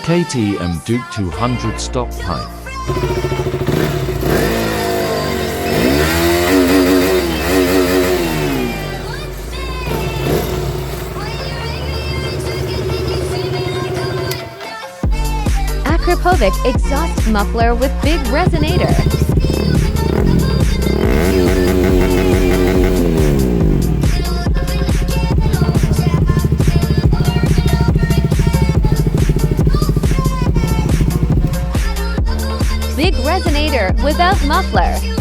KTM Duke 200 stock pipe. Akrapovic exhaust muffler with big resonator. Big resonator without muffler.